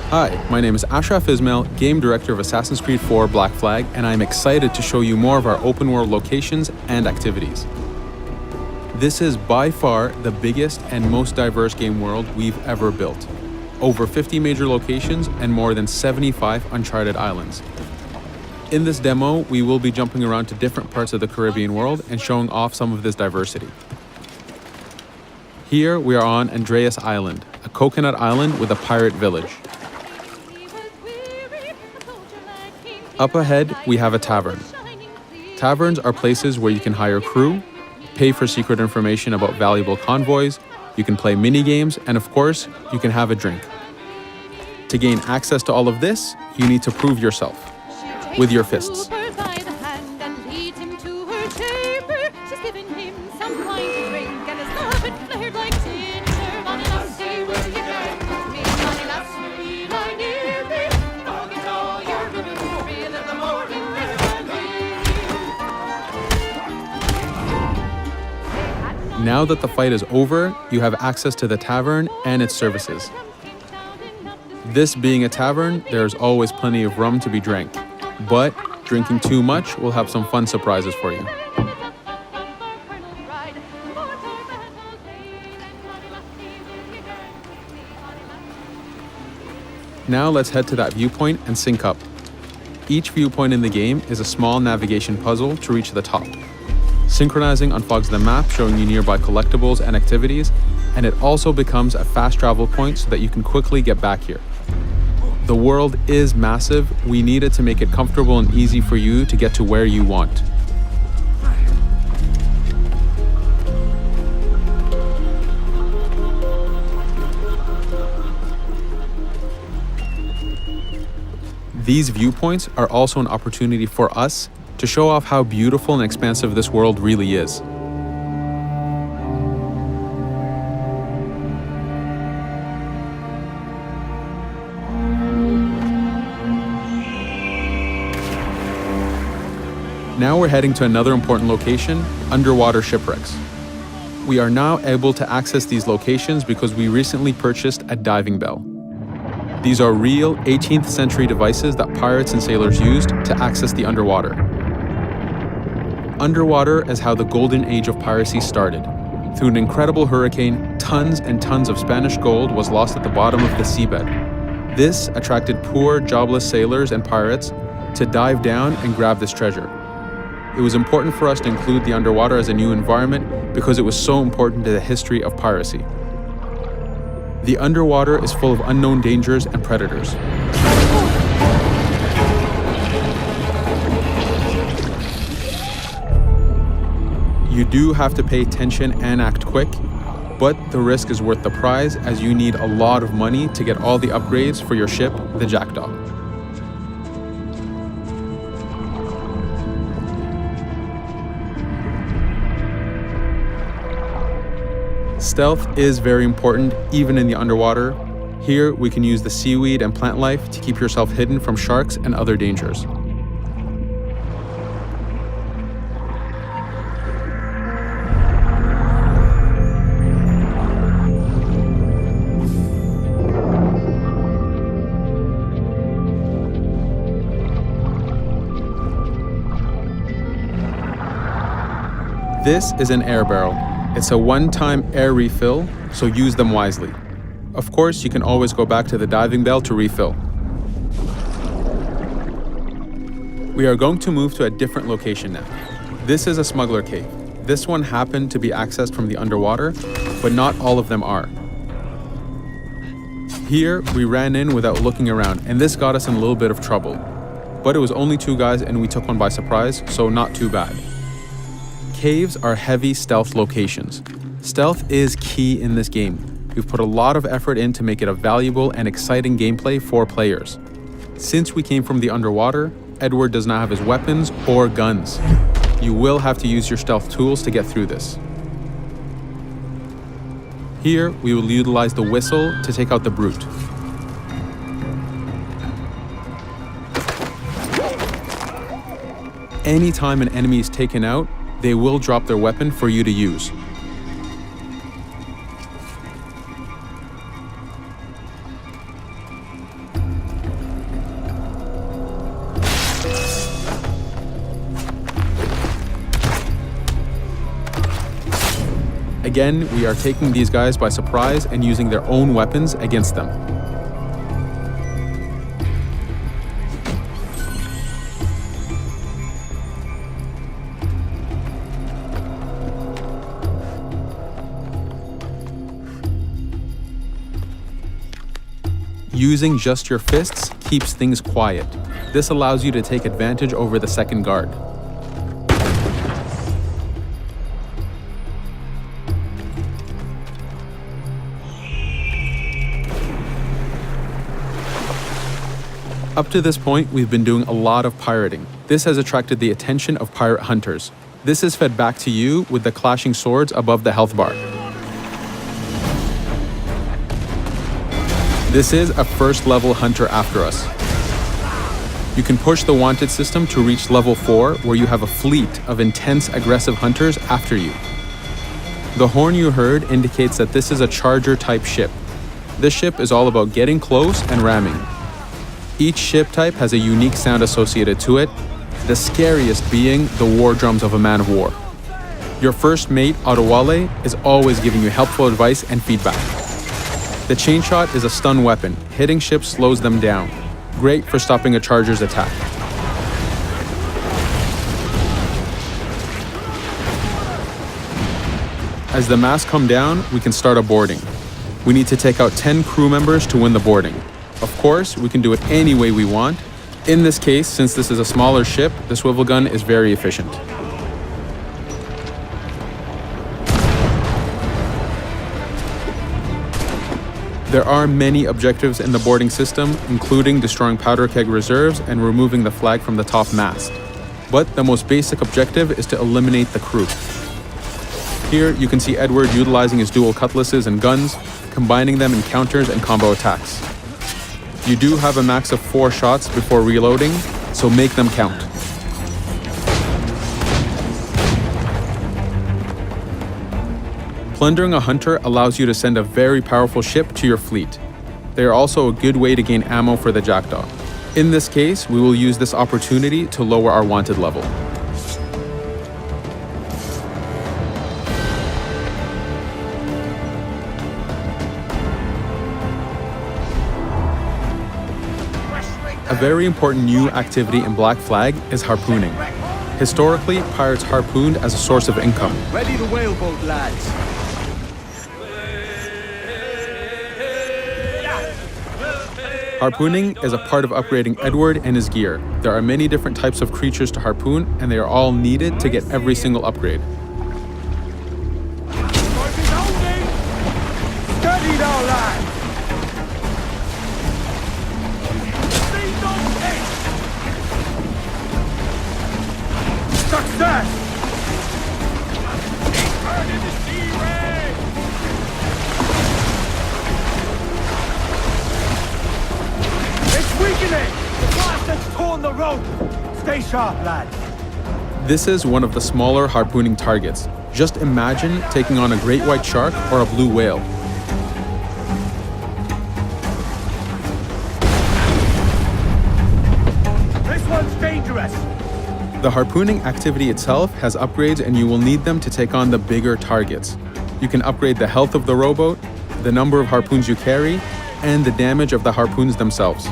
Hi, my name is Ashraf Ismail, Game Director of Assassin's Creed 4 Black Flag, and I'm excited to show you more of our open world locations and activities. This is by far the biggest and most diverse game world we've ever built. Over 50 major locations and more than 75 uncharted islands. In this demo, we will be jumping around to different parts of the Caribbean world and showing off some of this diversity. Here we are on Andreas Island, a coconut island with a pirate village. Up ahead, we have a tavern. Taverns are places where you can hire crew, pay for secret information about valuable convoys, you can play mini-games, and of course, you can have a drink. To gain access to all of this, you need to prove yourself with your fists. Now that the fight is over, you have access to the tavern and its services. This being a tavern, there's always plenty of rum to be drank, but drinking too much will have some fun surprises for you. Now let's head to that viewpoint and sync up. Each viewpoint in the game is a small navigation puzzle to reach the top. Synchronizing unfogs the map, showing you nearby collectibles and activities, and it also becomes a fast travel point so that you can quickly get back here. The world is massive. We needed to make it comfortable and easy for you to get to where you want. These viewpoints are also an opportunity for us to show off how beautiful and expansive this world really is. Now we're heading to another important location, underwater shipwrecks. We are now able to access these locations because we recently purchased a diving bell. These are real 18th century devices that pirates and sailors used to access the underwater. Underwater is how the golden age of piracy started. Through an incredible hurricane, tons and tons of Spanish gold was lost at the bottom of the seabed. This attracted poor, jobless sailors and pirates to dive down and grab this treasure. It was important for us to include the underwater as a new environment because it was so important to the history of piracy. The underwater is full of unknown dangers and predators. You do have to pay attention and act quick, but the risk is worth the prize as you need a lot of money to get all the upgrades for your ship, the Jackdaw. Stealth is very important, even in the underwater. Here, we can use the seaweed and plant life to keep yourself hidden from sharks and other dangers. This is an air barrel. It's a one-time air refill, so use them wisely. Of course, you can always go back to the diving bell to refill. We are going to move to a different location now. This is a smuggler cave. This one happened to be accessed from the underwater, but not all of them are. Here, we ran in without looking around, and this got us in a little bit of trouble. But it was only 2 guys and we took one by surprise, so not too bad. Caves are heavy stealth locations. Stealth is key in this game. We've put a lot of effort in to make it a valuable and exciting gameplay for players. Since we came from the underwater, Edward does not have his weapons or guns. You will have to use your stealth tools to get through this. Here, we will utilize the whistle to take out the brute. Anytime an enemy is taken out, they will drop their weapon for you to use. Again, we are taking these guys by surprise and using their own weapons against them. Using just your fists keeps things quiet. This allows you to take advantage over the second guard. Up to this point, we've been doing a lot of pirating. This has attracted the attention of pirate hunters. This is fed back to you with the clashing swords above the health bar. This is a first level hunter after us. You can push the wanted system to reach level 4, where you have a fleet of intense aggressive hunters after you. The horn you heard indicates that this is a charger type ship. This ship is all about getting close and ramming. Each ship type has a unique sound associated to it, the scariest being the war drums of a man of war. Your first mate, Otowale, is always giving you helpful advice and feedback. The chain shot is a stun weapon. Hitting ships slows them down. Great for stopping a charger's attack. As the masts come down, we can start a boarding. We need to take out 10 crew members to win the boarding. Of course, we can do it any way we want. In this case, since this is a smaller ship, the swivel gun is very efficient. There are many objectives in the boarding system, including destroying powder keg reserves and removing the flag from the top mast. But the most basic objective is to eliminate the crew. Here, you can see Edward utilizing his dual cutlasses and guns, combining them in counters and combo attacks. You do have a max of 4 shots before reloading, so make them count. Plundering a hunter allows you to send a very powerful ship to your fleet. They are also a good way to gain ammo for the Jackdaw. In this case, we will use this opportunity to lower our wanted level. A very important new activity in Black Flag is harpooning. Historically, pirates harpooned as a source of income. Ready to whaleboat, lads. Harpooning is a part of upgrading Edward and his gear. There are many different types of creatures to harpoon, and they are all needed to get every single upgrade. Steady now, lads. Success! Turn into sea ray! It's weakening! The blast has torn the rope! Stay sharp, lads. This is one of the smaller harpooning targets. Just imagine taking on a great white shark or a blue whale. This one's dangerous! The harpooning activity itself has upgrades, and you will need them to take on the bigger targets. You can upgrade the health of the rowboat, the number of harpoons you carry, and the damage of the harpoons themselves.